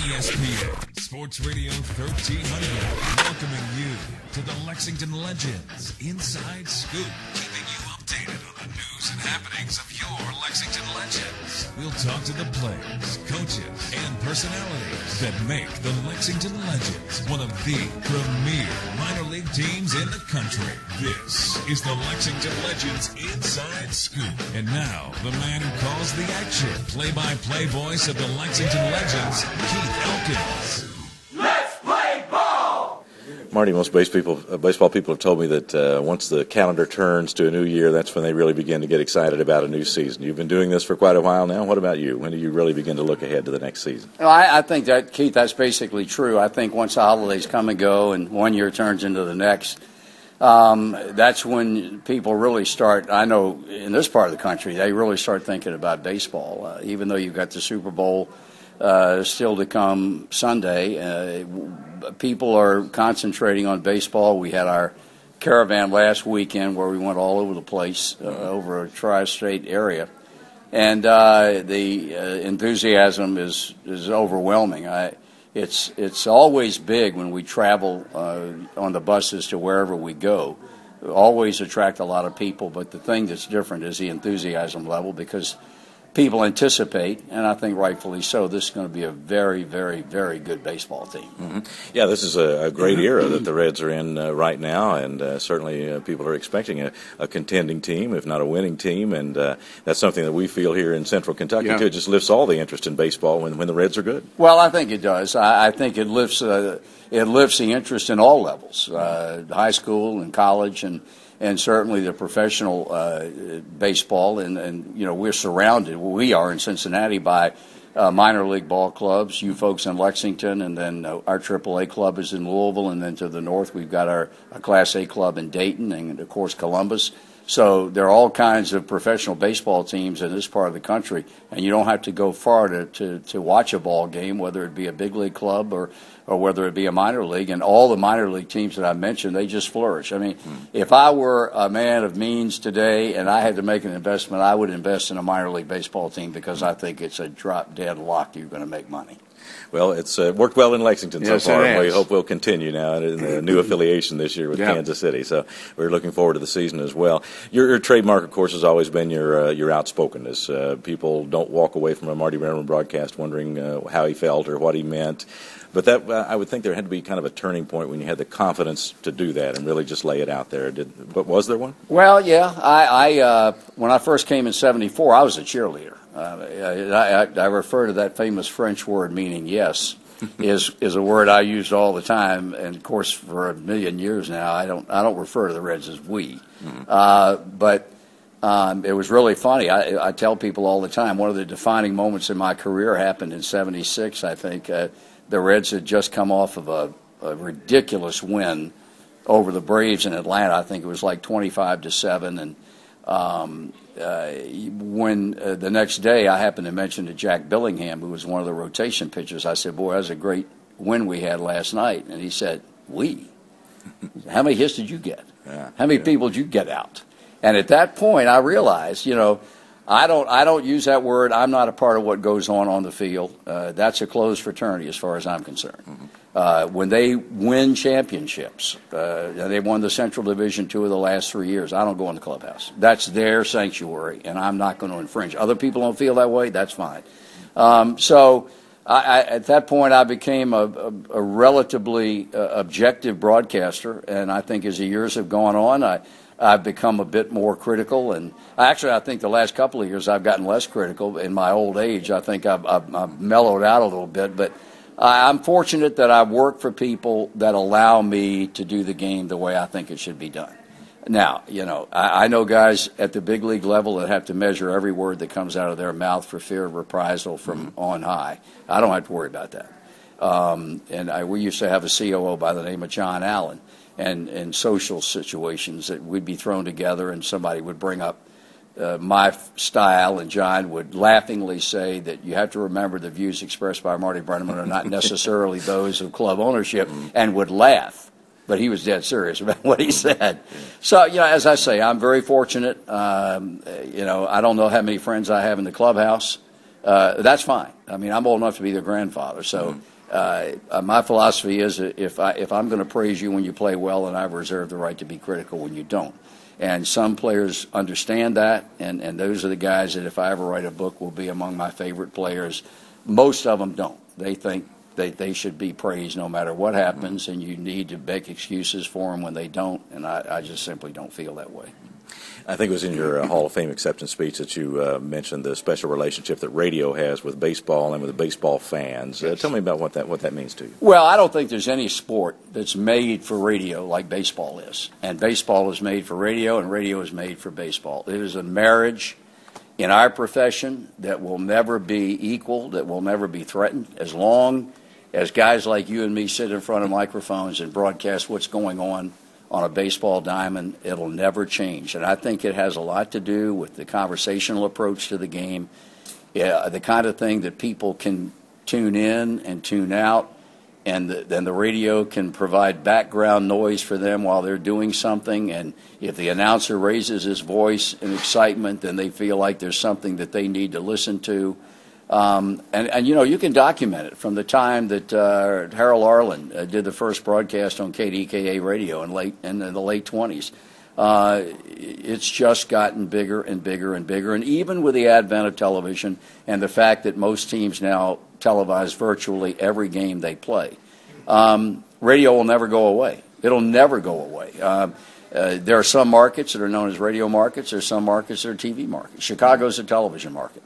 ESPN Sports Radio 1300, welcoming you to the Lexington Legends Inside Scoop, keeping you updated on the news and happenings of your Lexington Legends. We'll talk to the players, coaches, and personalities that make the Lexington Legends one of the premier minor league teams in the country. This is the Lexington Legends Inside Scoop. And now, the man who calls the action, play-by-play voice of the Lexington Legends, Keith Elkins. Let's play ball! Marty, most baseball people have told me that once the calendar turns to a new year, that's when they really begin to get excited about a new season. You've been doing this for quite a while now. What about you? When do you really begin to look ahead to the next season? Well, I think that, Keith, that's basically true. I think once the holidays come and go and one year turns into the next, that's when people really start. I know in this part of the country, they really start thinking about baseball. Even though you've got the Super Bowl still to come Sunday, people are concentrating on baseball. We had our caravan last weekend where we went all over the place, over a tri-state area. And the enthusiasm is overwhelming. It's always big when we travel on the buses to wherever we go. We always attract a lot of people, but the thing that's different is the enthusiasm level, because people anticipate, and I think rightfully so, this is going to be a very, very, very good baseball team. Mm-hmm. Yeah, this is a great era that the Reds are in right now, and certainly people are expecting a contending team, if not a winning team, and that's something that we feel here in Central Kentucky, too. It just lifts all the interest in baseball when the Reds are good. Well, I think it does. I think it lifts the interest in all levels, high school and college, and certainly the professional baseball, and you know, we're surrounded. We are in Cincinnati by minor league ball clubs. You folks in Lexington, and then our AAA club is in Louisville, and then to the north we've got our Class A club in Dayton, and of course Columbus. So there are all kinds of professional baseball teams in this part of the country, and you don't have to go far to watch a ball game, whether it be a big league club or whether it be a minor league. And all the minor league teams that I mentioned, they just flourish. I mean, if I were a man of means today and I had to make an investment, I would invest in a minor league baseball team, because I think it's a drop-dead lock you're going to make money. Well, it's worked well in Lexington so far, and we has. hope we'll continue now in the new affiliation this year with Kansas City. So we're looking forward to the season as well. Your trademark, of course, has always been your outspokenness. People don't walk away from a Marty Brennaman broadcast wondering how he felt or what he meant. But that I would think there had to be kind of a turning point when you had the confidence to do that and really just lay it out there. But was there one? Well, yeah. I when I first came in '74, I was a cheerleader. I refer to that famous French word meaning yes, is a word I used all the time, and of course for a million years now I don't refer to the Reds as we. But it was really funny. I tell people all the time, one of the defining moments in my career happened in '76. I think the Reds had just come off of a ridiculous win over the Braves in Atlanta. I think it was like 25-7, and when the next day I happened to mention to Jack Billingham, who was one of the rotation pitchers, I said, "Boy, that was a great win we had last night." And he said, "We? How many hits did you get? How many people did you get out?" And at that point I realized, you know, I don't use that word. I'm not a part of what goes on the field. That's a closed fraternity as far as I'm concerned. When they win championships, they won the Central Division 2 of the last 3 years, I don't go in the clubhouse. That's their sanctuary, and I'm not going to infringe. Other people don't feel that way, that's fine. So at that point, I became a relatively objective broadcaster, and I think as the years have gone on, I've become a bit more critical, and actually I think the last couple of years I've gotten less critical. In my old age, I think I've mellowed out a little bit, but I'm fortunate that I work for people that allow me to do the game the way I think it should be done. Now, you know, I know guys at the big league level that have to measure every word that comes out of their mouth for fear of reprisal from on high. I don't have to worry about that. We used to have a COO by the name of John Allen, and in social situations that we'd be thrown together and somebody would bring up my style, and John would laughingly say that you have to remember the views expressed by Marty Brennaman are not necessarily those of club ownership, and would laugh. But he was dead serious about what he said. So, you know, as I say, I'm very fortunate. You know, I don't know how many friends I have in the clubhouse. that's fine. I mean, I'm old enough to be their grandfather, so my philosophy is if I'm going to praise you when you play well, then I reserve the right to be critical when you don't. And some players understand that, and those are the guys that if I ever write a book will be among my favorite players. Most of them don't. They think they should be praised no matter what happens, and you need to make excuses for them when they don't, and I just simply don't feel that way. I think it was in your Hall of Fame acceptance speech that you mentioned the special relationship that radio has with baseball and with the baseball fans. Yes. Tell me about what that means to you. Well, I don't think there's any sport that's made for radio like baseball is. And baseball is made for radio, and radio is made for baseball. It is a marriage in our profession that will never be equal, that will never be threatened, as long as guys like you and me sit in front of microphones and broadcast what's going on a baseball diamond. It'll never change. And I think it has a lot to do with the conversational approach to the game, the kind of thing that people can tune in and tune out, and then the radio can provide background noise for them while they're doing something. And if the announcer raises his voice in excitement, then they feel like there's something that they need to listen to. And you can document it from the time that Harold Arlen did the first broadcast on KDKA radio in the late 20s. It's just gotten bigger and bigger and bigger. And even with the advent of television and the fact that most teams now televise virtually every game they play, radio will never go away. It'll never go away. There are some markets that are known as radio markets. There are some markets that are TV markets. Chicago's a television market.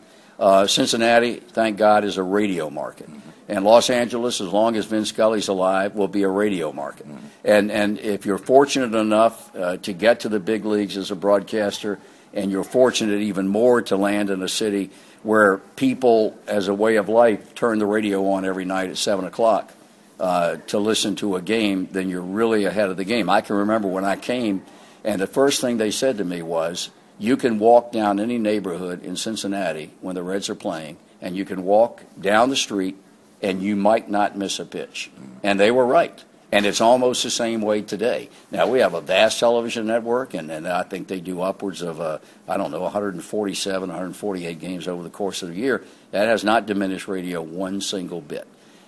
Cincinnati, thank God, is a radio market. And Los Angeles, as long as Vin Scully's alive, will be a radio market. And if you're fortunate enough to get to the big leagues as a broadcaster, and you're fortunate even more to land in a city where people, as a way of life, turn the radio on every night at 7 o'clock to listen to a game, then you're really ahead of the game. I can remember when I came, and the first thing they said to me was, you can walk down any neighborhood in Cincinnati when the Reds are playing, and you can walk down the street, and you might not miss a pitch. And they were right. And it's almost the same way today. Now, we have a vast television network, and I think they do upwards of, 147, 148 games over the course of the year. That has not diminished radio one single bit.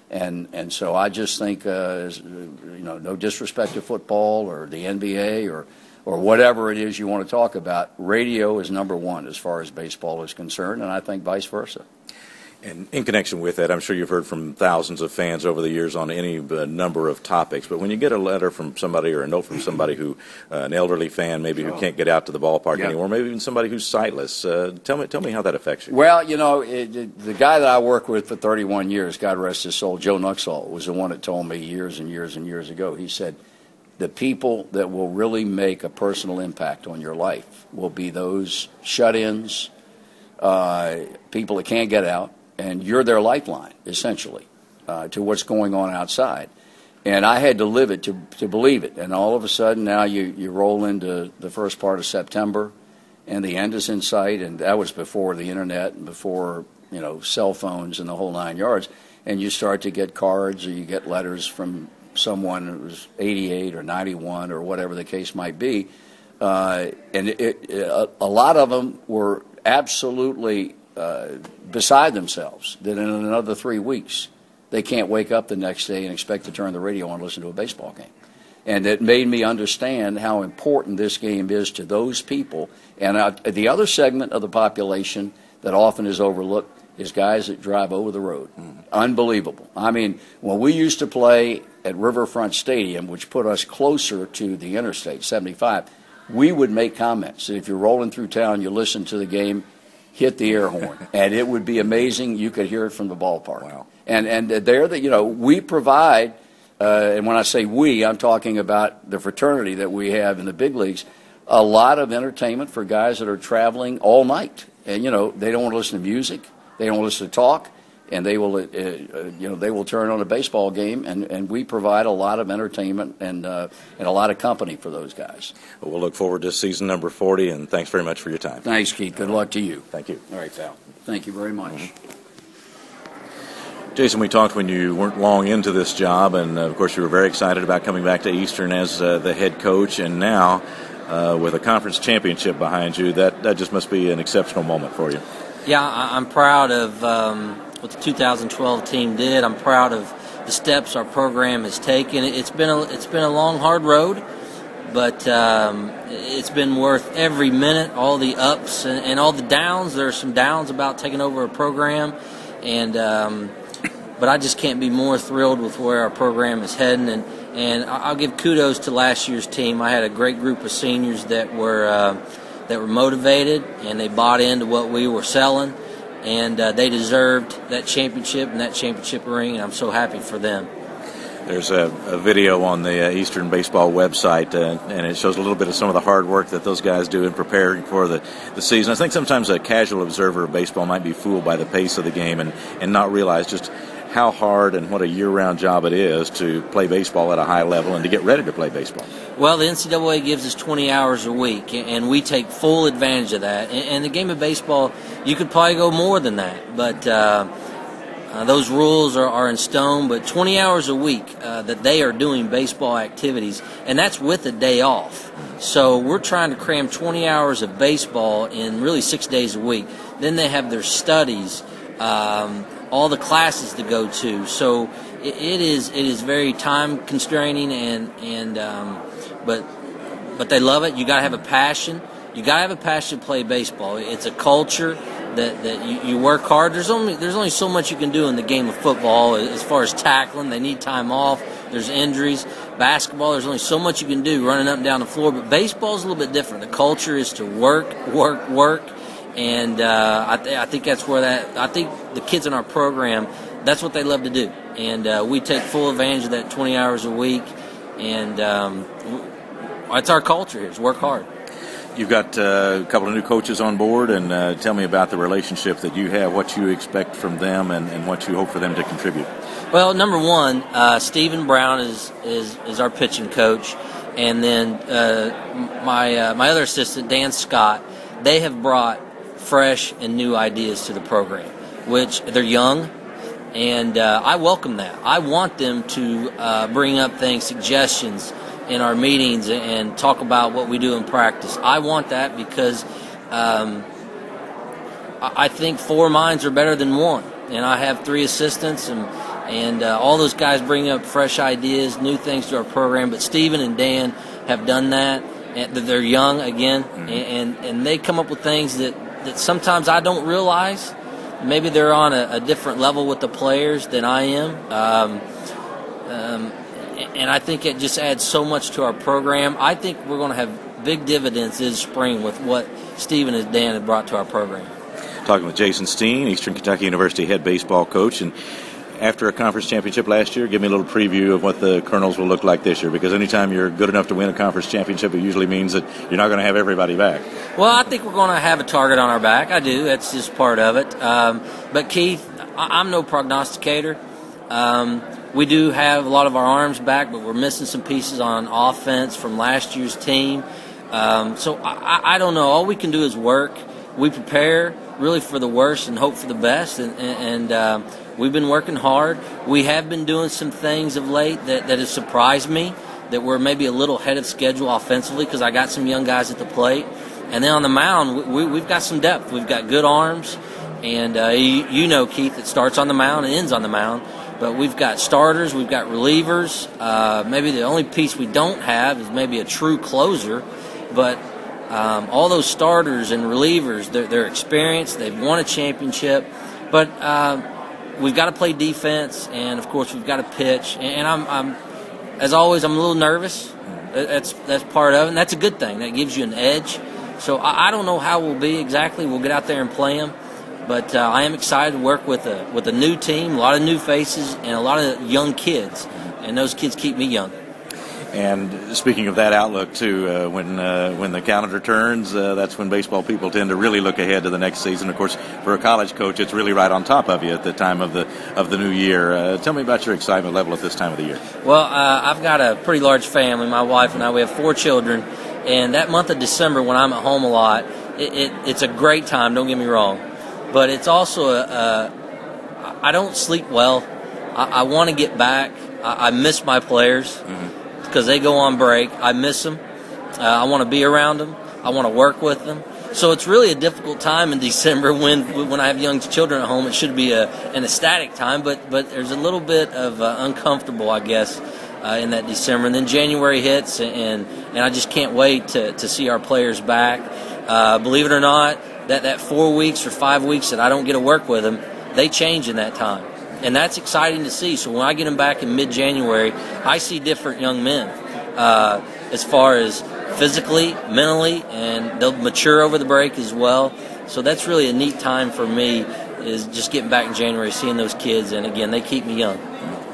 And so I just think, no disrespect to football or the NBA or whatever it is you want to talk about, radio is number one as far as baseball is concerned, and I think vice versa. And in connection with that, I'm sure you've heard from thousands of fans over the years on any number of topics, but when you get a letter from somebody or a note from somebody who, an elderly fan maybe who can't get out to the ballpark anymore, maybe even somebody who's sightless, tell me how that affects you. Well, the guy that I worked with for 31 years, God rest his soul, Joe Nuxall, was the one that told me years and years and years ago. He said, the people that will really make a personal impact on your life will be those shut-ins, people that can't get out, and you're their lifeline, essentially, to what's going on outside. And I had to live it to believe it. And all of a sudden now you roll into the first part of September, and the end is in sight, and that was before the internet and before cell phones and the whole 9 yards. And you start to get cards or you get letters from someone who was 88 or 91 or whatever the case might be. And a lot of them were absolutely beside themselves that in another 3 weeks they can't wake up the next day and expect to turn the radio on and listen to a baseball game. And it made me understand how important this game is to those people. And the other segment of the population that often is overlooked is guys that drive over the road. Unbelievable. I mean, when we used to play at Riverfront Stadium, which put us closer to the Interstate 75, we would make comments. If you're rolling through town, you listen to the game, hit the air horn, and it would be amazing. You could hear it from the ballpark. Wow. And there, we provide, and when I say we, I'm talking about the fraternity that we have in the big leagues, a lot of entertainment for guys that are traveling all night. And, they don't want to listen to music. They don't listen to talk, and they will, they will turn on a baseball game, and we provide a lot of entertainment and a lot of company for those guys. Well, we'll look forward to season number 40, and thanks very much for your time. Thanks, Keith. Good luck to you. Thank you. All right, pal. Thank you very much. Jason, we talked when you weren't long into this job, and of course you were very excited about coming back to Eastern as the head coach, and now with a conference championship behind you, that just must be an exceptional moment for you. Yeah, I'm proud of what the 2012 team did. I'm proud of the steps our program has taken. It's been a long, hard road, but it's been worth every minute. All the ups and all the downs. There are some downs about taking over a program, and but I just can't be more thrilled with where our program is heading. And I'll give kudos to last year's team. I had a great group of seniors that were motivated, and they bought into what we were selling, and they deserved that championship and that championship ring, and I'm so happy for them. There's a video on the Eastern Baseball website, and it shows a little bit of some of the hard work that those guys do in preparing for the season. I think sometimes a casual observer of baseball might be fooled by the pace of the game and not realize just how hard and what a year-round job it is to play baseball at a high level and to get ready to play baseball. Well, the NCAA gives us 20 hours a week, and we take full advantage of that. And the game of baseball, you could probably go more than that, but those rules are in stone. But 20 hours a week that they are doing baseball activities, and that's with a day off. So we're trying to cram 20 hours of baseball in really 6 days a week. Then they have their studies, all the classes to go to. So it is very time constraining, but they love it. You got to have a passion. You got to have a passion to play baseball. It's a culture that you work hard. There's only so much you can do in the game of football as far as tackling. They need time off. There's injuries. Basketball, there's only so much you can do running up and down the floor. But baseball is a little bit different. The culture is to work. And I think that's where I think the kids in our program, that's what they love to do. And we take full advantage of that 20 hours a week. And that's our culture here, is work hard. You've got a couple of new coaches on board, and tell me about the relationship that you have, what you expect from them, and what you hope for them to contribute. Well, number one, Stephen Brown is our pitching coach. And then my other assistant, Dan Scott, they have brought fresh and new ideas to the program, which they're young, and I welcome that. I want them to bring up things, suggestions in our meetings and talk about what we do in practice. I want that because I think four minds are better than one, and I have three assistants, and all those guys bring up fresh ideas, new things to our program, but Stephen and Dan have done that. And they're young again, and they come up with things that sometimes I don't realize. Maybe they're on a different level with the players than I am. And I think it just adds so much to our program. I think we're going to have big dividends this spring with what Stephen and Dan have brought to our program. Talking with Jason Stein, Eastern Kentucky University head baseball coach. And after a conference championship last year, give me a little preview of what the Colonels will look like this year, because anytime you're good enough to win a conference championship, it usually means that you're not going to have everybody back. Well, I think we're going to have a target on our back. I do. That's just part of it. But, Keith, I'm no prognosticator. We do have a lot of our arms back, but we're missing some pieces on offense from last year's team. So I don't know. All we can do is work. We prepare really for the worst and hope for the best, and we've been working hard. We have been doing some things of late that has surprised me, that we're maybe a little ahead of schedule offensively because I got some young guys at the plate. And then on the mound, we've got some depth. We've got good arms, and you know, Keith, it starts on the mound and ends on the mound. But we've got starters, we've got relievers. Maybe the only piece we don't have is maybe a true closer. But all those starters and relievers, they're experienced. They've won a championship. But we've got to play defense, and of course we've got to pitch. And I'm as always, I'm a little nervous. That's part of it, and that's a good thing. That gives you an edge. So I don't know how we'll be exactly. We'll get out there and play them. But I am excited to work with a new team, a lot of new faces, and a lot of young kids. And those kids keep me young. And speaking of that outlook, too, when the calendar turns, that's when baseball people tend to really look ahead to the next season. Of course, for a college coach, it's really right on top of you at the time of the new year. Tell me about your excitement level at this time of the year. Well, I've got a pretty large family. My wife and I, we have 4 children. And that month of December, when I'm at home a lot, it's a great time, don't get me wrong. But it's also I don't sleep well. I want to get back. I miss my players because they go on break. I miss them. I want to be around them. I want to work with them. So it's really a difficult time in December when I have young children at home. It should be an ecstatic time, but there's a little bit of uncomfortable, I guess, in that December. And then January hits, and I just can't wait to see our players back. Believe it or not, that 4 weeks or 5 weeks that I don't get to work with them, they change in that time. And that's exciting to see. So when I get them back in mid-January, I see different young men as far as physically, mentally, and they'll mature over the break as well. So that's really a neat time for me, is just getting back in January, seeing those kids, and again, they keep me young.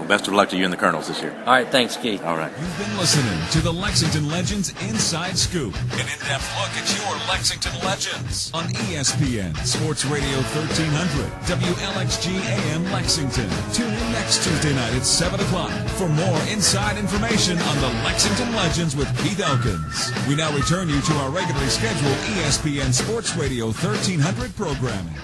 Well, best of luck to you and the Colonels this year. All right, thanks, Keith. All right. You've been listening to the Lexington Legends Inside Scoop, an in-depth look at your Lexington Legends on ESPN Sports Radio 1300, WLXG AM Lexington. Tune in next Tuesday night at 7 o'clock for more inside information on the Lexington Legends with Keith Elkins. We now return you to our regularly scheduled ESPN Sports Radio 1300 programming.